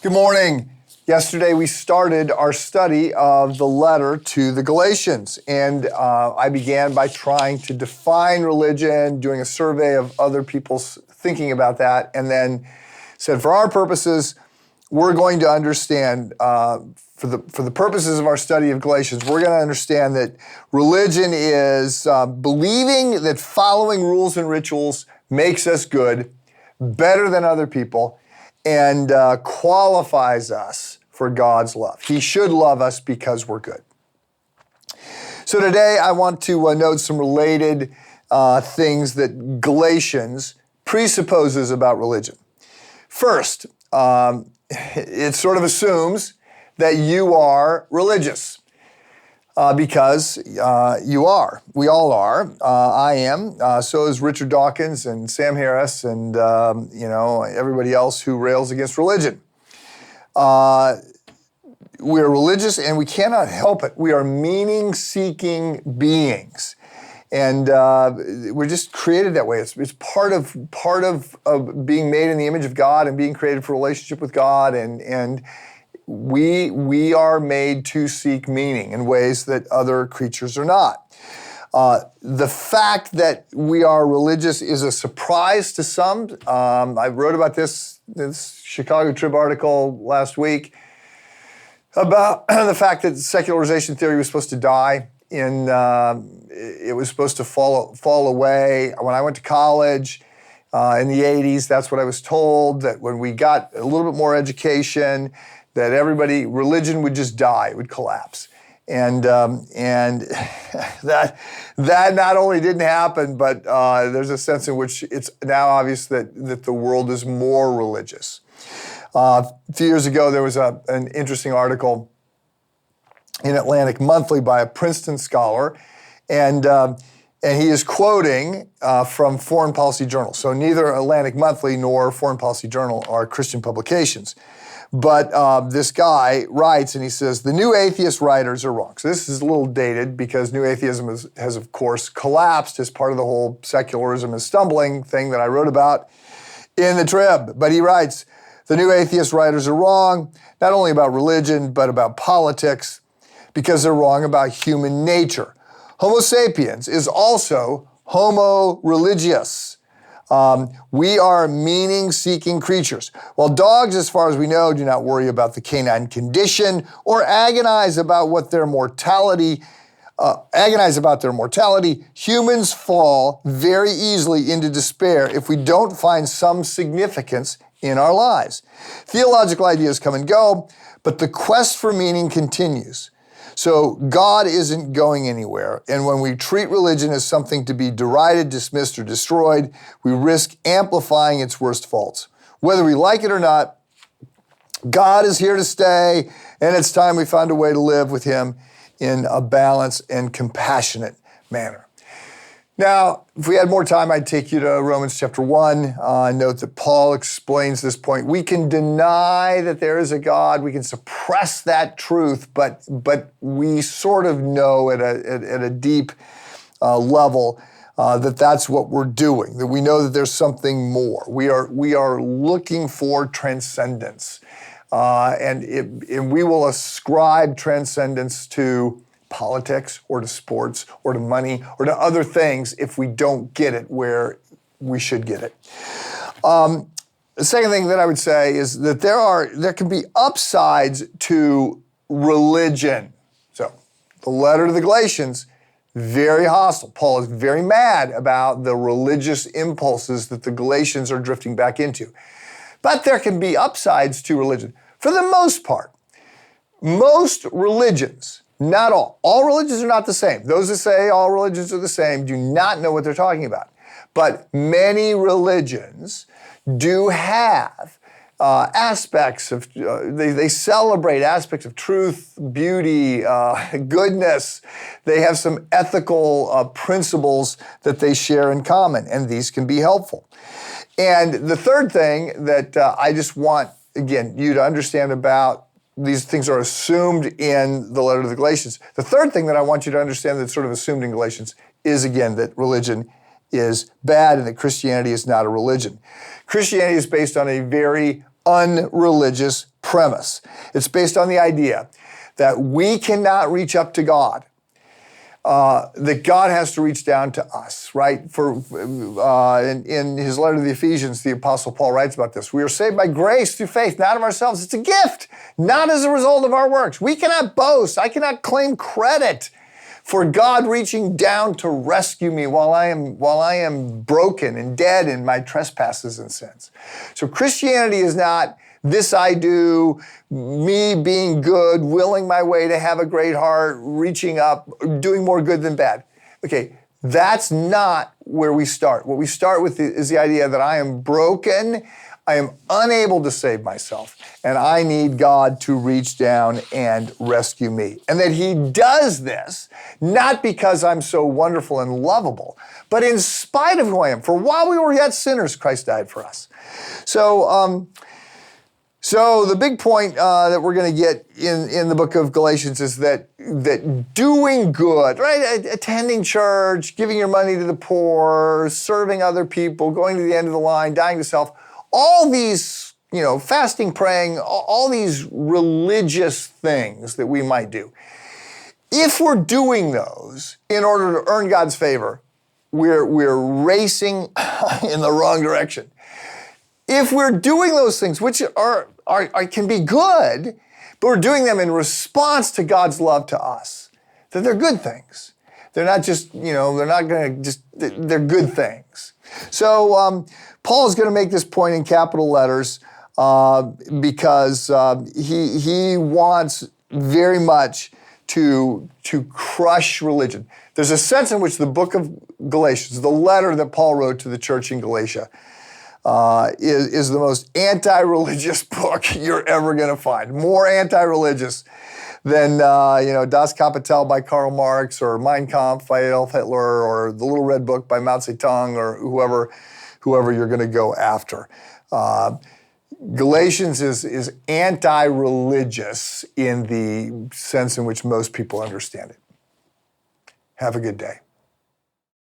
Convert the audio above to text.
Good morning. Yesterday we started our study of the letter to the Galatians, and I began by trying to define religion, doing a survey of other people's thinking about that, and then said for our purposes, we're going to understand, for the purposes of our study of Galatians, we're going to understand that religion is believing that following rules and rituals makes us good, better than other people, and qualifies us for God's love. He should love us because we're good. So today I want to note some related things that Galatians presupposes about religion. First, it sort of assumes that you are religious. Because you are. We all are. I am. So is Richard Dawkins and Sam Harris and, everybody else who rails against religion. We are religious and we cannot help it. We are meaning-seeking beings. And we're just created that way. It's part of being made in the image of God and being created for a relationship with God, and we are made to seek meaning in ways that other creatures are not. The fact that we are religious is a surprise to some. I wrote about this Chicago Trib article last week about the fact that secularization theory was supposed to die. It was supposed to fall away. When I went to college in the 80s, that's what I was told, that when we got a little bit more education, that religion would just die, it would collapse. And that not only didn't happen, but there's a sense in which it's now obvious that the world is more religious. A few years ago, there was an interesting article in Atlantic Monthly by a Princeton scholar, and he is quoting from Foreign Policy Journal. So neither Atlantic Monthly nor Foreign Policy Journal are Christian publications. But this guy writes, and he says, the new atheist writers are wrong. So this is a little dated because new atheism has, of course, collapsed as part of the whole secularism is stumbling thing that I wrote about in the Trib. But he writes, the new atheist writers are wrong, not only about religion, but about politics, because they're wrong about human nature. Homo sapiens is also homo religious. We are meaning-seeking creatures. While dogs, as far as we know, do not worry about the canine condition or agonize about their mortality, humans fall very easily into despair if we don't find some significance in our lives. Theological ideas come and go, but the quest for meaning continues. So God isn't going anywhere, and when we treat religion as something to be derided, dismissed, or destroyed, we risk amplifying its worst faults. Whether we like it or not, God is here to stay, and it's time we found a way to live with Him in a balanced and compassionate manner. Now, if we had more time, I'd take you to Romans chapter 1. Note that Paul explains this point. We can deny that there is a God. We can suppress that truth, but we sort of know at a deep level that that's what we're doing, that we know that there's something more. We are looking for transcendence, and we will ascribe transcendence to politics or to sports or to money or to other things if we don't get it where we should get it. The second thing that I would say is that there can be upsides to religion. So the letter to the Galatians, very hostile. Paul is very mad about the religious impulses that the Galatians are drifting back into. But there can be upsides to religion. For the most part, most religions, not all religions are not the same. Those that say all religions are the same do not know what they're talking about. But many religions do have aspects of, they celebrate aspects of truth, beauty, goodness. They have some ethical principles that they share in common, and these can be helpful. And the third thing that I just want, again, you to understand about these things are assumed in the letter to the Galatians. The third thing that I want you to understand that's sort of assumed in Galatians is, again, that religion is bad and that Christianity is not a religion. Christianity is based on a very unreligious premise. It's based on the idea that we cannot reach up to God, that God has to reach down to us, right? In his letter to the Ephesians, the Apostle Paul writes about this. We are saved by grace through faith, not of ourselves. It's a gift, not as a result of our works. We cannot boast. I cannot claim credit for God reaching down to rescue me while I am broken and dead in my trespasses and sins. So Christianity is not this I do, me being good, willing my way to have a great heart, reaching up, doing more good than bad. Okay, that's not where we start. What we start with is the idea that I am broken, I am unable to save myself, and I need God to reach down and rescue me. And that he does this, not because I'm so wonderful and lovable, but in spite of who I am. For while we were yet sinners, Christ died for us. So the big point that we're going to get in the book of Galatians is that doing good, right? Attending church, giving your money to the poor, serving other people, going to the end of the line, dying to self, all these, fasting, praying, all these religious things that we might do. If we're doing those in order to earn God's favor, we're racing in the wrong direction. If we're doing those things, which can be good, but we're doing them in response to God's love to us, that they're good things. They're not just, they're good things. So Paul is going to make this point in capital letters because he wants very much to crush religion. There's a sense in which the book of Galatians, the letter that Paul wrote to the church in Galatia, is the most anti-religious book you're ever going to find. More anti-religious than Das Kapital by Karl Marx, or Mein Kampf by Adolf Hitler, or the Little Red Book by Mao Zedong, or whoever you're going to go after. Galatians is anti-religious in the sense in which most people understand it. Have a good day.